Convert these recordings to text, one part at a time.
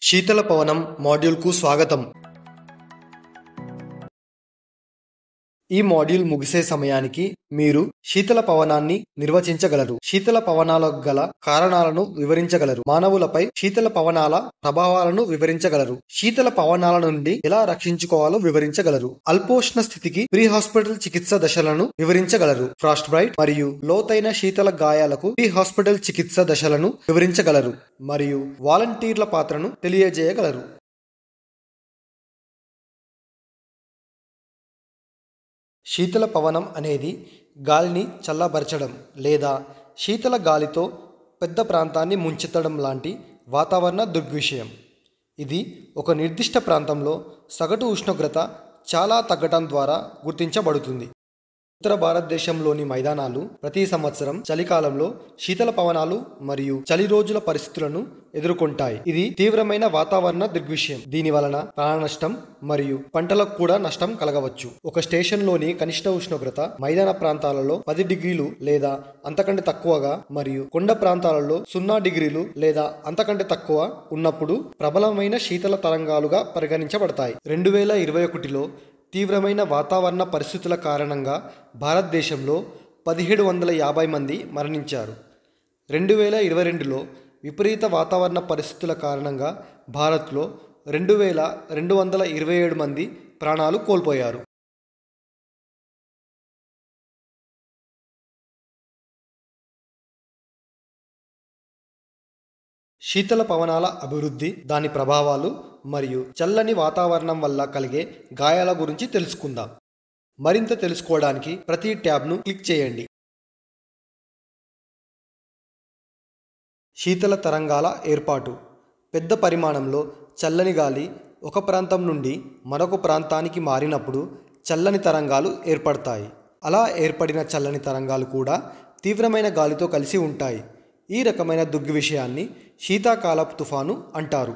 శీతల పవనం మాడ్యూల్కు స్వాగతం. ఈ మాడ్యూల్ ముగిసే సమయానికి మీరు శీతల పవనాన్ని నిర్వచించగలరు, శీతల పవనాలకు గల కారణాలను వివరించగలరు, మానవులపై శీతల పవనాల ప్రభావాలను వివరించగలరు, శీతల పవనాల నుండి ఎలా రక్షించుకోవాలో వివరించగలరు, అల్పోష్ణ స్థితికి ప్రీ హాస్పిటల్ చికిత్స దశలను వివరించగలరు, ఫ్రాస్ట్ బైట్ మరియు లోతైన శీతల గాయాలకు ప్రీ హాస్పిటల్ చికిత్స దశలను వివరించగలరు మరియు వాలంటీర్ల పాత్రను తెలియజేయగలరు. శీతల పవనం అనేది గాలిని చల్లబరచడం లేదా శీతల గాలితో పెద్ద ప్రాంతాన్ని ముంచెత్తడం లాంటి వాతావరణ దృగ్విషయం. ఇది ఒక నిర్దిష్ట ప్రాంతంలో సగటు ఉష్ణోగ్రత చాలా తగ్గటం ద్వారా గుర్తించబడుతుంది. ఉత్తర భారతదేశంలోని మైదానాలు ప్రతి సంవత్సరం చలికాలంలో శీతల పవనాలు మరియు చలి రోజుల పరిస్థితులను ఎదుర్కొంటాయి. ఇది తీవ్రమైన వాతావరణ దృగ్విషయం. దీని వలన ప్రాణ నష్టం మరియు పంటలకు కూడా నష్టం కలగవచ్చు. ఒక స్టేషన్లోని కనిష్ట ఉష్ణోగ్రత మైదాన ప్రాంతాలలో 10 డిగ్రీలు లేదా అంతకంటే తక్కువగా మరియు కొండ ప్రాంతాలలో 0 డిగ్రీలు లేదా అంతకంటే తక్కువ ఉన్నప్పుడు ప్రబలమైన శీతల తరంగాలుగా పరిగణించబడతాయి. 2021లో తీవ్రమైన వాతావరణ పరిస్థితుల కారణంగా భారతదేశంలో 1750 మంది మరణించారు. 2022లో విపరీత వాతావరణ పరిస్థితుల కారణంగా భారత్లో 2227 మంది ప్రాణాలు కోల్పోయారు. శీతల పవనాల అభివృద్ధి, దాని ప్రభావాలు మరియు చల్లని వాతావరణం వల్ల కలిగే గాయాల గురించి తెలుసుకుందాం. మరింత తెలుసుకోవడానికి ప్రతి ట్యాబ్ను క్లిక్ చేయండి. శీతల తరంగాల ఏర్పాటు. పెద్ద పరిమాణంలో చల్లని గాలి ఒక ప్రాంతం నుండి మరొక ప్రాంతానికి మారినప్పుడు చల్లని తరంగాలు ఏర్పడతాయి. అలా ఏర్పడిన చల్లని తరంగాలు కూడా తీవ్రమైన గాలితో కలిసి ఉంటాయి. ఈ రకమైన దృగ్విషయాన్ని శీతాకాలపు తుఫాను అంటారు.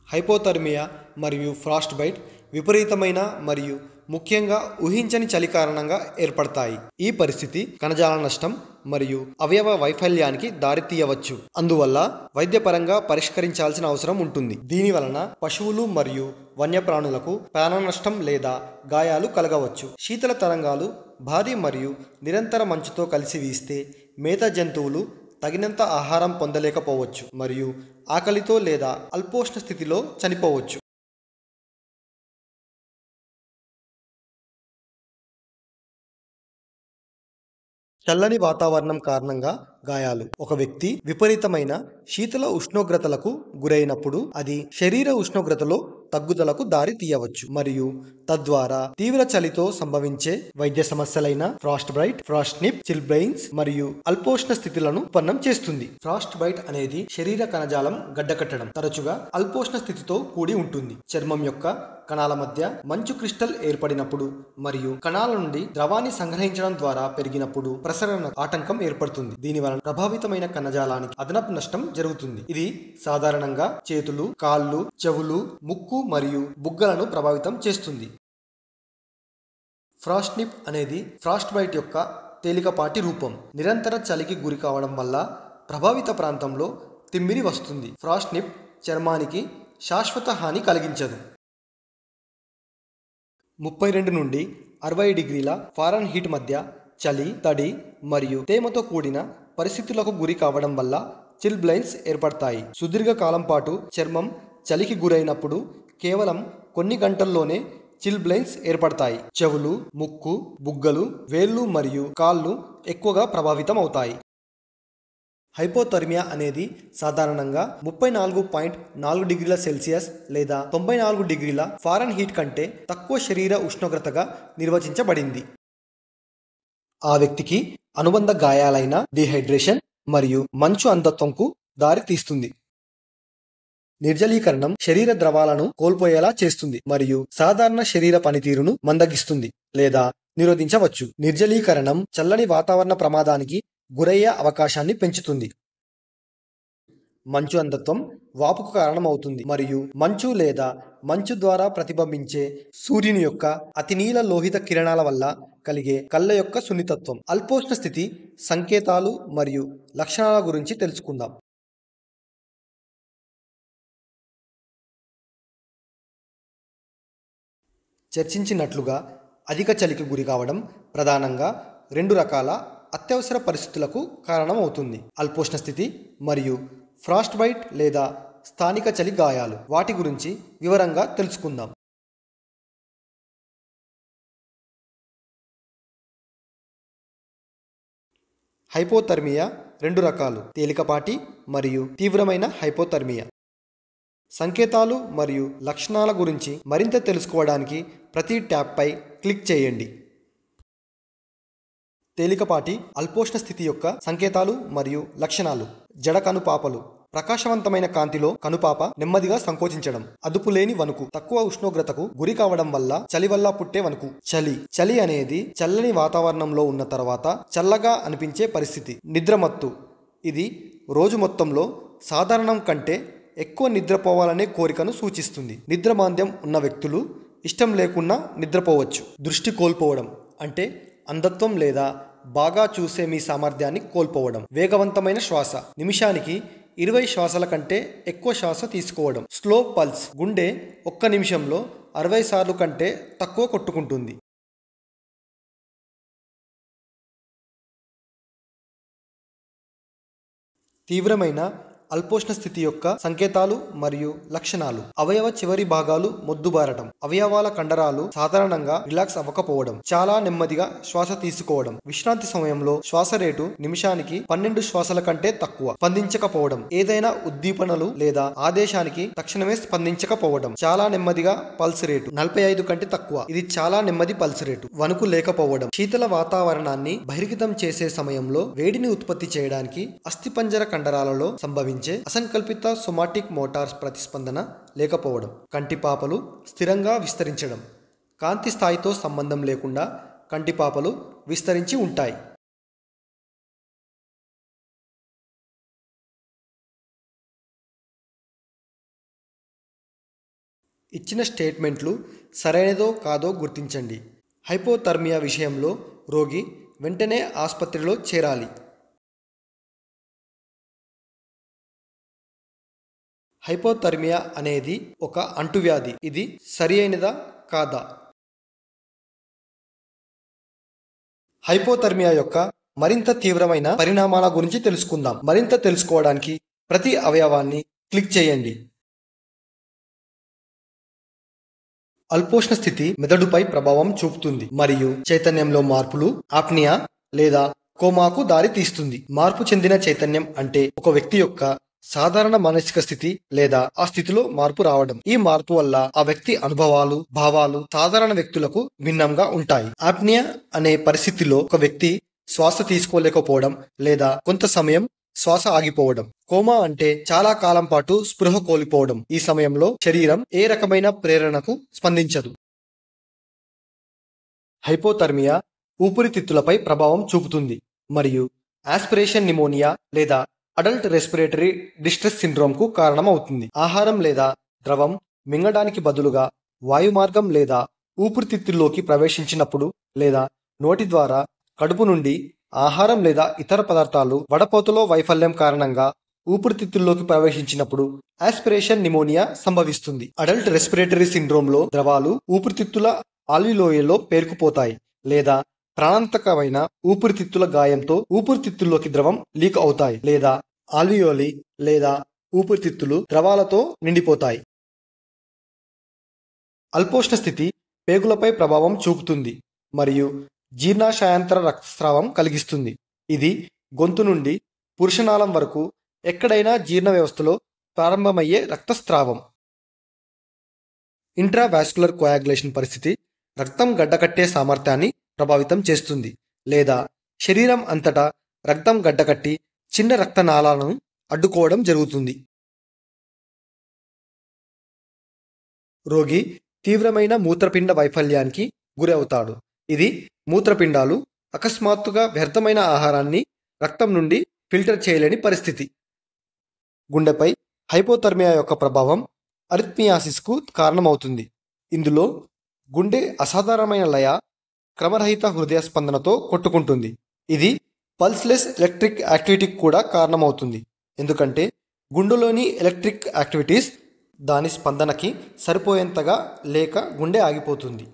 హైపోథర్మియా మరియు ఫ్రాస్ట్ బైట్ విపరీతమైన మరియు ముఖ్యంగా ఊహించని చలి కారణంగా ఏర్పడతాయి. ఈ పరిస్థితి కణజాల నష్టం మరియు అవయవ వైఫల్యానికి దారితీయవచ్చు. అందువల్ల వైద్యపరంగా పరిష్కరించాల్సిన అవసరం ఉంటుంది. దీని వలన పశువులు మరియు వన్యప్రాణులకు ప్రాణ నష్టం లేదా గాయాలు కలగవచ్చు. శీతల తరంగాలు భారీ మరియు నిరంతర మంచుతో కలిసి వీస్తే మేత జంతువులు తగినంత ఆహారం పొందలేకపోవచ్చు మరియు ఆకలితో లేదా అల్పోష్ణ స్థితిలో చనిపోవచ్చు. చల్లని వాతావరణం కారణంగా గాయాలు. ఒక వ్యక్తి విపరీతమైన శీతల ఉష్ణోగ్రతలకు గురైనప్పుడు అది శరీర ఉష్ణోగ్రతలో తగ్గుదలకు దారి తీయవచ్చు మరియు తద్వారా తీవ్ర చలితో సంభవించే వైద్య సమస్యలైన ఫ్రాస్ట్ బైట్, ఫ్రాస్ట్ నిప్, చిల్బ్లెయిన్స్ మరియు అల్పోష్ణ స్థితులను ఉత్పన్నం చేస్తుంది. ఫ్రాస్ట్ బైట్ అనేది శరీర కణజాలం గడ్డకట్టడం, తరచుగా అల్పోష్ణ స్థితితో కూడి ఉంటుంది. చర్మం యొక్క కణాల మధ్య మంచు క్రిస్టల్ ఏర్పడినప్పుడు మరియు కణాల నుండి ద్రవాన్ని సంగ్రహించడం ద్వారా పెరిగినప్పుడు ప్రసరణ ఆటంకం ఏర్పడుతుంది. దీనివల్ల ప్రభావితమైన కణజాలానికి అదనపు నష్టం జరుగుతుంది. ఇది సాధారణంగా చేతులు, కాళ్ళు, చెవులు, ముక్కు మరియు బుగ్గలను ప్రభావితం చేస్తుంది. ఫ్రాస్ట్ నిప్ అనేది ఫ్రాస్ట్ బైట్ యొక్క తేలికపాటి రూపం. నిరంతర చలికి గురి కావడం వల్ల ప్రభావిత ప్రాంతంలో తిమ్మిరి వస్తుంది. ఫ్రాస్ట్ నిప్ చర్మానికి శాశ్వత హాని కలిగించదు. 32 నుండి 60 డిగ్రీల ఫారెన్హీట్ మధ్య చలి, తడి మరియు తేమతో కూడిన పరిస్థితులకు గురి కావడం వల్ల చిల్బ్లెయిన్స్ ఏర్పడతాయి. సుదీర్ఘ కాలం పాటు చర్మం చలికి గురైనప్పుడు కేవలం కొన్ని గంటల్లోనే చిల్బ్లెయిన్స్ ఏర్పడతాయి. చెవులు, ముక్కు, బుగ్గలు, వేళ్ళు మరియు కాళ్ళు ఎక్కువగా ప్రభావితం అవుతాయి. హైపోథర్మియా అనేది సాధారణంగా 34.4 డిగ్రీల సెల్సియస్ లేదా 94 డిగ్రీల ఫారెన్హీట్ కంటే తక్కువ శరీర ఉష్ణోగ్రతగా నిర్వచించబడింది. ఆ వ్యక్తికి అనుబంధ గాయాలైన డీహైడ్రేషన్ మరియు మంచు అంధత్వంకు దారి తీస్తుంది. నిర్జలీకరణం శరీర ద్రవాలను కోల్పోయేలా చేస్తుంది మరియు సాధారణ శరీర పనితీరును మందగిస్తుంది లేదా నిరోధించవచ్చు. నిర్జలీకరణం చల్లని వాతావరణ ప్రమాదానికి గురయ్యే అవకాశాన్ని పెంచుతుంది. మంచు అంధత్వం వాపుకు కారణమవుతుంది మరియు మంచు లేదా మంచు ద్వారా ప్రతిబింబించే సూర్యుని యొక్క అతినీల లోహిత కిరణాల వల్ల కలిగే కళ్ళ యొక్క సున్నితత్వం. అల్పోష్ణ స్థితి సంకేతాలు మరియు లక్షణాల గురించి తెలుసుకుందాం. చర్చించినట్లుగా అధిక చలికి గురి కావడం ప్రధానంగా 2 రకాల అత్యవసర పరిస్థితులకు కారణమవుతుంది: అల్పోష్ణ స్థితి మరియు ఫ్రాస్ట్ బైట్ లేదా స్థానిక చలి గాయాలు. వాటి గురించి వివరంగా తెలుసుకుందాం. హైపోథర్మియా 2 రకాలు: తేలికపాటి మరియు తీవ్రమైన హైపోథర్మియా. సంకేతాలు మరియు లక్షణాల గురించి మరింత తెలుసుకోవడానికి ప్రతి ట్యాబ్పై క్లిక్ చేయండి. తేలికపాటి అల్పోష్ణ స్థితి యొక్క సంకేతాలు మరియు లక్షణాలు: జడ కనుపాపలు, ప్రకాశవంతమైన కాంతిలో కనుపాప నెమ్మదిగా సంకోచించడం, అదుపులేని వణుకు, తక్కువ ఉష్ణోగ్రతకు గురి కావడం వల్ల చలి వల్ల పుట్టే వణుకు. చలి అనేది చల్లని వాతావరణంలో ఉన్న తర్వాత చల్లగా అనిపించే పరిస్థితి. నిద్రమత్తు, ఇది రోజు మొత్తంలో సాధారణం కంటే ఎక్కువ నిద్రపోవాలనే కోరికను సూచిస్తుంది. నిద్రమాంద్యం ఉన్న వ్యక్తులు ఇష్టం లేకున్నా నిద్రపోవచ్చు. దృష్టి కోల్పోవడం అంటే అంధత్వం లేదా బాగా చూసే మీ సామర్థ్యాన్ని కోల్పోవడం. వేగవంతమైన శ్వాస, నిమిషానికి 20 శ్వాసల కంటే ఎక్కువ శ్వాస తీసుకోవడం. స్లో పల్స్, గుండె 1 నిమిషంలో 60 సార్లు కంటే తక్కువ కొట్టుకుంటుంది. తీవ్రమైన అల్పోష్ణ స్థితి యొక్క సంకేతాలు మరియు లక్షణాలు: అవయవ చివరి భాగాలు మొద్దుబారటం, అవయవాల కండరాలు సాధారణంగా రిలాక్స్ అవ్వకపోవడం, చాలా నెమ్మదిగా శ్వాస తీసుకోవడం, విశ్రాంతి సమయంలో శ్వాస రేటు నిమిషానికి 12 శ్వాసల కంటే తక్కువ, స్పందించకపోవడం, ఏదైనా ఉద్దీపనలు లేదా ఆదేశానికి తక్షణమే స్పందించకపోవడం, చాలా నెమ్మదిగా పల్స్ రేటు 45 కంటే తక్కువ, ఇది చాలా నెమ్మది పల్స్ రేటు, వణుకు లేకపోవడం, శీతల వాతావరణాన్ని బహిర్గతం చేసే సమయంలో వేడిని ఉత్పత్తి చేయడానికి అస్థిపంజర కండరాలలో సంభవించే అసంకల్పిత సోమాటిక్ మోటార్ ప్రతిస్పందన లేకపోవడం, కంటిపాపలు స్థిరంగా విస్తరించడం, కాంతి స్థాయితో సంబంధం లేకుండా కంటిపాపలు విస్తరించి ఉంటాయి. ఇచ్చిన స్టేట్మెంట్లు సరైనదో కాదో గుర్తించండి. హైపోథర్మియా విషయంలో రోగి వెంటనే ఆసుపత్రిలో చేరాలి. హైపోథర్మియా అనేది ఒక అంటువ్యాధి. ఇది సరియైనదా కాదా? హైపోథర్మియా యొక్క మరింత తీవ్రమైన పరిణామాల గురించి తెలుసుకుందాం. మరింత తెలుసుకోవడానికి ప్రతి అవయవాన్ని క్లిక్ చేయండి. అల్పోష్ణ స్థితి మెదడుపై ప్రభావం చూపుతుంది మరియు చైతన్యంలో మార్పులు, ఆప్నియా లేదా కోమాకు దారి తీస్తుంది. మార్పు చెందిన చైతన్యం అంటే ఒక వ్యక్తి యొక్క సాధారణ మానసిక స్థితి లేదా ఆ స్థితిలో మార్పు రావడం. ఈ మార్పు వల్ల ఆ వ్యక్తి అనుభవాలు, భావాలు సాధారణ వ్యక్తులకు భిన్నంగా ఉంటాయి. ఆప్నియా అనే పరిస్థితిలో ఒక వ్యక్తి శ్వాస తీసుకోలేకపోవడం లేదా కొంత సమయం శ్వాస ఆగిపోవడం. కోమా అంటే చాలా కాలం పాటు స్పృహ కోల్పోవడం. ఈ సమయంలో శరీరం ఏ రకమైన ప్రేరణకు స్పందించదు. హైపోథర్మియా ఊపిరితిత్తులపై ప్రభావం చూపుతుంది మరియు ఆస్పిరేషన్ నిమోనియా లేదా అడల్ట్ రెస్పిరేటరీ డిస్ట్రెస్ సిండ్రోమ్కు కారణమవుతుంది. ఆహారం లేదా ద్రవం మింగడానికి బదులుగా వాయుమార్గం లేదా ఊపిరితిత్తుల్లోకి ప్రవేశించినప్పుడు లేదా నోటి ద్వారా కడుపు నుండి ఆహారం లేదా ఇతర పదార్థాలు వడపోతలో వైఫల్యం కారణంగా ఊపిరితిత్తుల్లోకి ప్రవేశించినప్పుడు ఆస్పిరేషన్ నిమోనియా సంభవిస్తుంది. అడల్ట్ రెస్పిరేటరీ సిండ్రోమ్లో ద్రవాలు ఊపిరితిత్తుల ఆల్వియోలలో పేరుకుపోతాయి లేదా ప్రాణాంతకమైన ఊపిరితిత్తుల గాయంతో ఊపిరితిత్తుల్లోకి ద్రవం లీక్ అవుతాయి లేదా ఆల్వియోలి లేదా ఊపిరితిత్తులు ద్రవాలతో నిండిపోతాయి. అల్పోష్ణ స్థితి పేగులపై ప్రభావం చూపుతుంది మరియు జీర్ణాశయాంతర రక్తస్రావం కలిగిస్తుంది. ఇది గొంతు నుండి పురుషనాళం వరకు ఎక్కడైనా జీర్ణ వ్యవస్థలో ప్రారంభమయ్యే రక్తస్రావం. ఇంట్రావాస్కులర్ కోయాగులేషన్ పరిస్థితి రక్తం గడ్డకట్టే సామర్థ్యాన్ని ప్రభావితం చేస్తుంది లేదా శరీరం అంతటా రక్తం గడ్డకట్టి చిన్న రక్తనాళాలను అడ్డుకోవడం జరుగుతుంది. రోగి తీవ్రమైన మూత్రపిండ వైఫల్యానికి గురి అవుతాడు. ఇది మూత్రపిండాలు అకస్మాత్తుగా వ్యర్థమైన ఆహారాన్ని రక్తం నుండి ఫిల్టర్ చేయలేని పరిస్థితి. గుండెపై హైపోథర్మియా యొక్క ప్రభావం అరిథ్మియాసిస్కు కారణమవుతుంది. ఇందులో గుండె అసాధారణమైన లయ, క్రమరహిత హృదయ స్పందనతో కొట్టుకుంటుంది. ఇది పల్స్లెస్ ఎలక్ట్రిక్ యాక్టివిటీకి కూడా కారణమవుతుంది. ఎందుకంటే గుండెలోని ఎలక్ట్రిక్ యాక్టివిటీస్ దాని స్పందనకి సరిపోయేంతగా లేక గుండె ఆగిపోతుంది.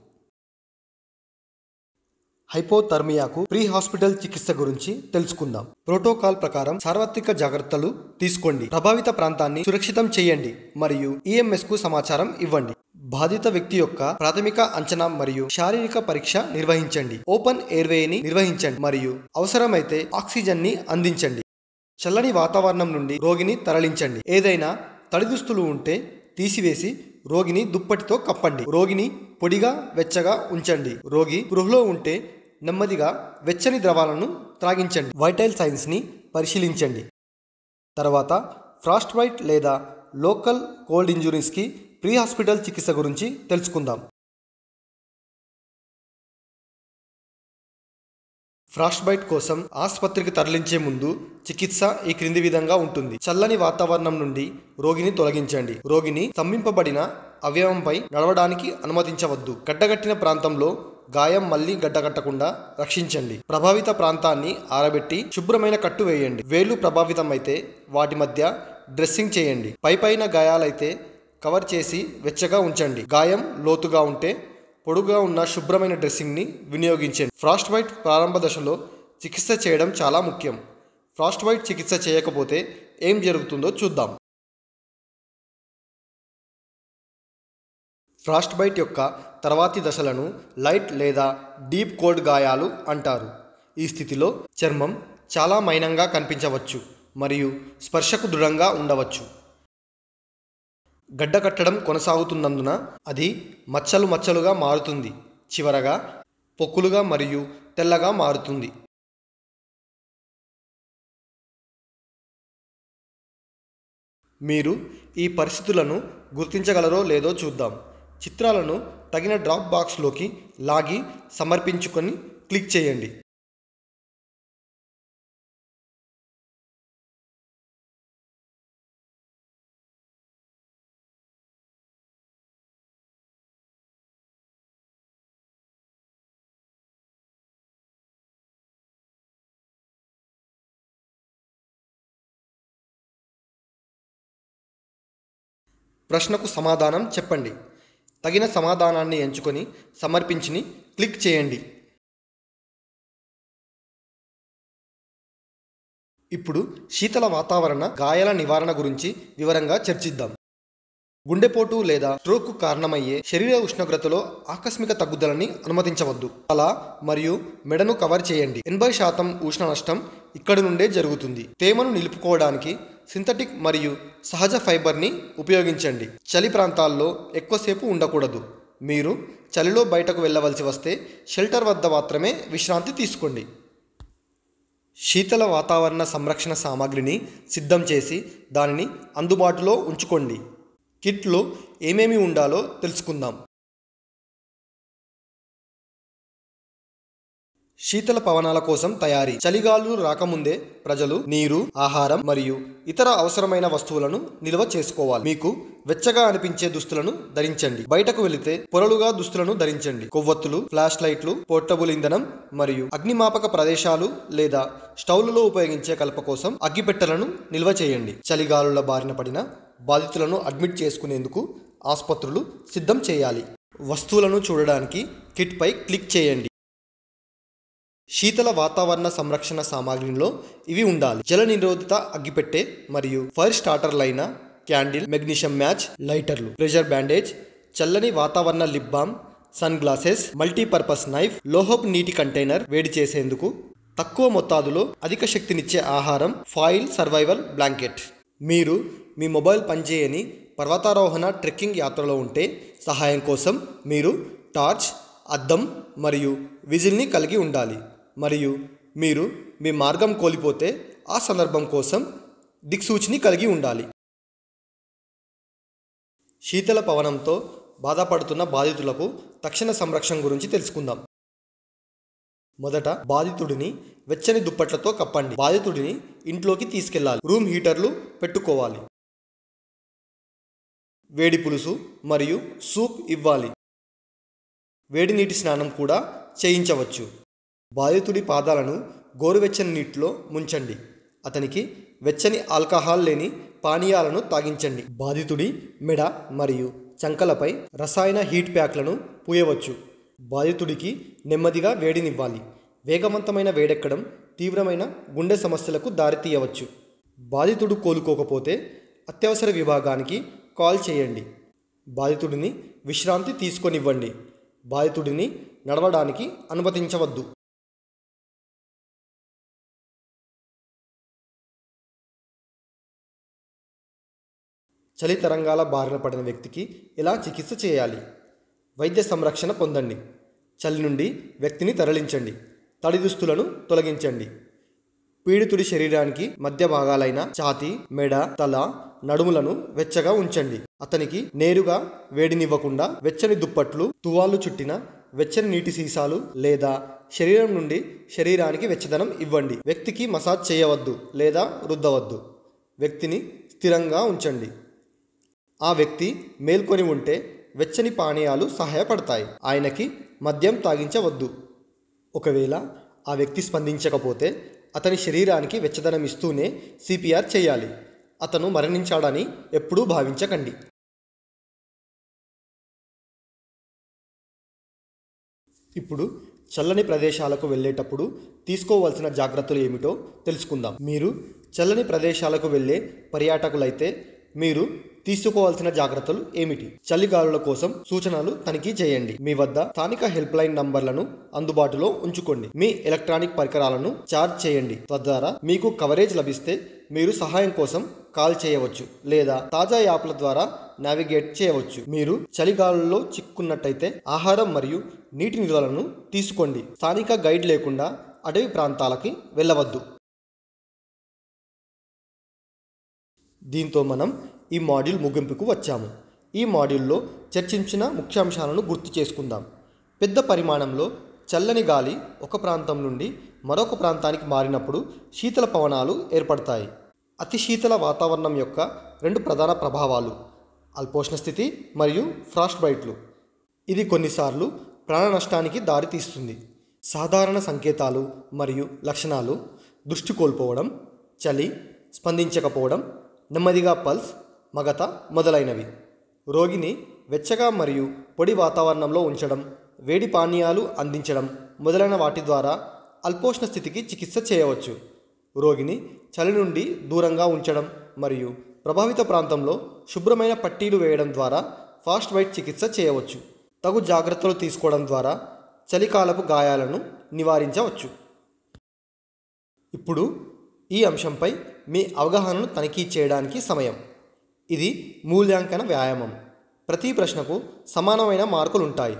హైపోథర్మియాకు ప్రీ హాస్పిటల్ చికిత్స గురించి తెలుసుకుందాం. ప్రోటోకాల్ ప్రకారం సార్వత్రిక జాగ్రత్తలు తీసుకోండి. ప్రభావిత ప్రాంతాన్ని సురక్షితం చేయండి మరియు EMS కు సమాచారం ఇవ్వండి. బాధిత వ్యక్తి యొక్క ప్రాథమిక అంచనా మరియు శారీరక పరీక్ష నిర్వహించండి. ఓపెన్ ఎయిర్వేని నిర్వహించండి మరియు అవసరమైతే ఆక్సిజన్ ని అందించండి. చల్లని వాతావరణం నుండి రోగిని తరలించండి. ఏదైనా తడి దుస్తులు ఉంటే తీసివేసి రోగిని దుప్పటితో కప్పండి. రోగిని పొడిగా వెచ్చగా ఉంచండి. రోగి గృహలో ఉంటే నెమ్మదిగా వెచ్చని ద్రవాలను త్రాగించండి. వైటల్ సైన్స్ ని పరిశీలించండి. తర్వాత ఫ్రాస్ట్ బైట్ లేదా లోకల్ కోల్డ్ ఇంజురీస్ కి ప్రీ హాస్పిటల్ చికిత్స గురించి తెలుసుకుందాం. ఫ్రాస్ట్ బైట్ కోసం ఆసుపత్రికి తరలించే ముందు చికిత్స ఈ క్రింది విధంగా ఉంటుంది. చల్లని వాతావరణం నుండి రోగిని తొలగించండి. రోగిని స్తంభింపబడిన అవయవంపై నడవడానికి అనుమతించవద్దు. గడ్డగట్టిన ప్రాంతంలో గాయం మళ్లీ గడ్డగట్టకుండా రక్షించండి. ప్రభావిత ప్రాంతాన్ని ఆరబెట్టి శుభ్రమైన కట్టు వేయండి. వేళ్లు ప్రభావితమైతే వాటి మధ్య డ్రెస్సింగ్ చేయండి. పైపైన గాయాలైతే కవర్ చేసి వెచ్చగా ఉంచండి. గాయం లోతుగా ఉంటే పొడుగా ఉన్న శుభ్రమైన డ్రెస్సింగ్ని వినియోగించండి. ఫ్రాస్ట్ బైట్ ప్రారంభ దశలో చికిత్స చేయడం చాలా ముఖ్యం. ఫ్రాస్ట్ బైట్ చికిత్స చేయకపోతే ఏం జరుగుతుందో చూద్దాం. ఫ్రాస్ట్ బైట్ యొక్క తర్వాతి దశలను లైట్ లేదా డీప్ కోల్డ్ గాయాలు అంటారు. ఈ స్థితిలో చర్మం చాలా మైనంగా కనిపించవచ్చు మరియు స్పర్శకు దృఢంగా ఉండవచ్చు. గడ్డ కట్టడం కొనసాగుతున్నందున అది మచ్చలు మచ్చలుగా మారుతుంది. చివరగా పొక్కులుగా మరియు తెల్లగా మారుతుంది. మీరు ఈ పరిస్థితులను గుర్తించగలరో లేదో చూద్దాం. చిత్రాలను తగిన డ్రాప్ బాక్స్లోకి లాగి సమర్పించుకొని క్లిక్ చేయండి. ప్రశ్నకు సమాధానం చెప్పండి. తగిన సమాధానాన్ని ఎంచుకొని సమర్పించిని క్లిక్ చేయండి. ఇప్పుడు శీతల వాతావరణ గాయాల నివారణ గురించి వివరంగా చర్చిద్దాం. గుండెపోటు లేదా స్ట్రోక్కు కారణమయ్యే శరీర ఉష్ణోగ్రతలో ఆకస్మిక తగ్గుదలని అనుమతించవద్దు. తల మరియు మెడను కవర్ చేయండి. 80% ఉష్ణ నష్టం ఇక్కడి నుండే జరుగుతుంది. తేమను నిలుపుకోవడానికి సింథటిక్ మరియు సహజ ఫైబర్ని ఉపయోగించండి. చలి ప్రాంతాల్లో ఎక్కువసేపు ఉండకూడదు. మీరు చలిలో బయటకు వెళ్ళవలసి వస్తే షెల్టర్ వద్ద మాత్రమే విశ్రాంతి తీసుకోండి. శీతల వాతావరణ సంరక్షణ సామాగ్రిని సిద్ధం చేసి దానిని అందుబాటులో ఉంచుకోండి. కిట్లో ఏమేమి ఉండాలో తెలుసుకుందాం. శీతల పవనాల కోసం తయారీ. చలిగాలులు రాకముందే ప్రజలు నీరు, ఆహారం మరియు ఇతర అవసరమైన వస్తువులను నిల్వ చేసుకోవాలి. మీకు వెచ్చగా అనిపించే దుస్తులను ధరించండి. బయటకు వెళితే పొరలుగా దుస్తులను ధరించండి. కొవ్వొత్తులు, ఫ్లాష్ లైట్లు, పోర్టబుల్ ఇంధనం మరియు అగ్నిమాపక ప్రదేశాలు లేదా స్టవ్లలో ఉపయోగించే కలప కోసం అగ్గిపెట్టెలను నిల్వ చేయండి. చలిగాలుల బారిన పడిన బాధితులను అడ్మిట్ చేసుకునేందుకు ఆసుపత్రులు సిద్ధం చేయాలి. వస్తువులను చూడడానికి కిట్పై క్లిక్ చేయండి. శీతల వాతావరణ సంరక్షణ సామాగ్రిలో ఇవి ఉండాలి: జల నిరోధిత అగ్గిపెట్టె మరియు ఫైర్ స్టార్టర్లైన క్యాండిల్, మెగ్నీషియం మ్యాచ్, లైటర్లు, ప్రెషర్ బ్యాండేజ్, చల్లని వాతావరణ lip balm, sunglasses, multipurpose knife, లోహపు నీటి కంటైనర్ వేడి చేసేందుకు, తక్కువ మొత్తాదులో అధిక శక్తినిచ్చే ఆహారం, ఫాయిల్ సర్వైవల్ బ్లాంకెట్. మీరు మీ మొబైల్ పనిచేయని పర్వతారోహణ ట్రెక్కింగ్ యాత్రలో ఉంటే సహాయం కోసం మీరు టార్చ్, అద్దం మరియు విజిల్ని కలిగి ఉండాలి. మరియు మీరు మీ మార్గం కోల్పోతే ఆ సందర్భం కోసం దిక్సూచిని కలిగి ఉండాలి. శీతల పవనంతో బాధపడుతున్న బాధితులకు తక్షణ సంరక్షణ గురించి తెలుసుకుందాం. మొదట బాధితుడిని వెచ్చని దుప్పట్లతో కప్పండి. బాధితుడిని ఇంట్లోకి తీసుకెళ్లాలి. రూమ్ హీటర్లు పెట్టుకోవాలి. వేడి పులుసు మరియు సూప్ ఇవ్వాలి. వేడి నీటి స్నానం కూడా చేయించవచ్చు. బాధితుడి పాదాలను గోరువెచ్చని నీటిలో ముంచండి. అతనికి వెచ్చని ఆల్కహాల్ లేని పానీయాలను తాగించండి. బాధితుడి మెడ మరియు చంకలపై రసాయన హీట్ ప్యాక్లను పూయవచ్చు. బాధితుడికి నెమ్మదిగా వేడినివ్వాలి. వేగవంతమైన వేడెక్కడం తీవ్రమైన గుండె సమస్యలకు దారితీయవచ్చు. బాధితుడు కోలుకోకపోతే అత్యవసర విభాగానికి కాల్ చేయండి. బాధితుడిని విశ్రాంతి తీసుకొనివ్వండి. బాధితుడిని నడవడానికి అనుమతించవద్దు. చలి తరంగాల బారిన పడిన వ్యక్తికి ఎలా చికిత్స చేయాలి? వైద్య సంరక్షణ పొందండి. చలి నుండి వ్యక్తిని తరలించండి. తడి దుస్తులను తొలగించండి. పీడితుడి శరీరానికి మధ్య భాగాలైన ఛాతీ, మెడ, తల, నడుములను వెచ్చగా ఉంచండి. అతనికి నేరుగా వేడినివ్వకుండా వెచ్చని దుప్పట్లు, తువాళ్లు చుట్టిన వెచ్చని నీటి సీసాలు లేదా శరీరం నుండి శరీరానికి వెచ్చదనం ఇవ్వండి. వ్యక్తికి మసాజ్ చేయవద్దు లేదా రుద్దవద్దు. వ్యక్తిని స్థిరంగా ఉంచండి. ఆ వ్యక్తి మేల్కొని ఉంటే వెచ్చని పానీయాలు సహాయపడతాయి. ఆయనకి మద్యం తాగించవద్దు. ఒకవేళ ఆ వ్యక్తి స్పందించకపోతే అతని శరీరానికి వెచ్చదనం ఇస్తూనే సిపిఆర్ చేయాలి. అతను మరణించాడని ఎప్పుడూ భావించకండి. ఇప్పుడు చల్లని ప్రదేశాలకు వెళ్ళేటప్పుడు తీసుకోవాల్సిన జాగ్రత్తలు ఏమిటో తెలుసుకుందాం. మీరు చల్లని ప్రదేశాలకు వెళ్ళే పర్యాటకులైతే మీరు తీసుకోవాల్సిన జాగ్రత్తలు ఏమిటి? చలిగాలుల కోసం సూచనలు తనిఖీ చేయండి. మీ వద్ద స్థానిక హెల్ప్ లైన్ నంబర్లను అందుబాటులో ఉంచుకోండి. మీ ఎలక్ట్రానిక్ పరికరాలను ఛార్జ్ చేయండి. తద్వారా మీకు కవరేజ్ లభిస్తే మీరు సహాయం కోసం కాల్ చేయవచ్చు లేదా తాజా యాప్ల ద్వారా నావిగేట్ చేయవచ్చు. మీరు చలిగాలుల్లో చిక్కున్నట్టయితే ఆహారం మరియు నీటి నిల్వలను తీసుకోండి. స్థానిక గైడ్ లేకుండా అటవీ ప్రాంతాలకి వెళ్ళవద్దు. దీంతో మనం ఈ మాడ్యూల్ ముగింపుకు వచ్చాము. ఈ మాడ్యూల్లో చర్చించిన ముఖ్యాంశాలను గుర్తు చేసుకుందాం. పెద్ద పరిమాణంలో చల్లని గాలి ఒక ప్రాంతం నుండి మరొక ప్రాంతానికి మారినప్పుడు శీతల పవనాలు ఏర్పడతాయి. అతి శీతల వాతావరణం యొక్క రెండు ప్రధాన ప్రభావాలు అల్పోష్ణ స్థితి మరియు ఫ్రాస్ట్ బైట్లు. ఇది కొన్నిసార్లు ప్రాణ నష్టానికి దారితీస్తుంది. సాధారణ సంకేతాలు మరియు లక్షణాలు: దృష్టి కోల్పోవడం, చలి, స్పందించకపోవడం, నెమ్మదిగా పల్స్, మగత మొదలైనవి. రోగిని వెచ్చగా మరియు పొడి వాతావరణంలో ఉంచడం, వేడి పానీయాలు అందించడం మొదలైన వాటి ద్వారా అల్పోష్ణ స్థితికి చికిత్స చేయవచ్చు. రోగిని చలి నుండి దూరంగా ఉంచడం మరియు ప్రభావిత ప్రాంతంలో శుభ్రమైన పట్టీలు వేయడం ద్వారా ఫాస్ట్ బైట్ చికిత్స చేయవచ్చు. తగు జాగ్రత్తలు తీసుకోవడం ద్వారా చలికాలపు గాయాలను నివారించవచ్చు. ఇప్పుడు ఈ అంశంపై మీ అవగాహనను తనిఖీ చేయడానికి సమయం. ఇది మూల్యాంకన వ్యాయామం. ప్రతి ప్రశ్నకు సమానమైన మార్కులు ఉంటాయి.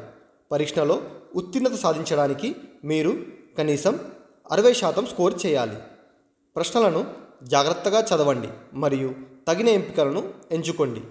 పరీక్షలో ఉత్తీర్ణత సాధించడానికి మీరు కనీసం 60% స్కోర్ చేయాలి. ప్రశ్నలను జాగ్రత్తగా చదవండి మరియు తగిన ఎంపికలను ఎంచుకోండి.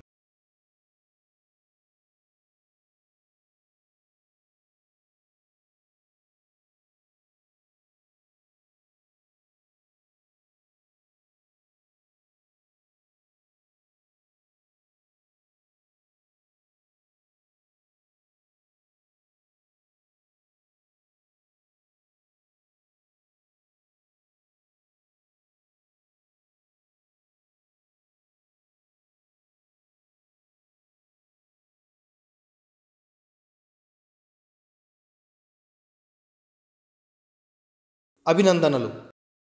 అభినందనలు.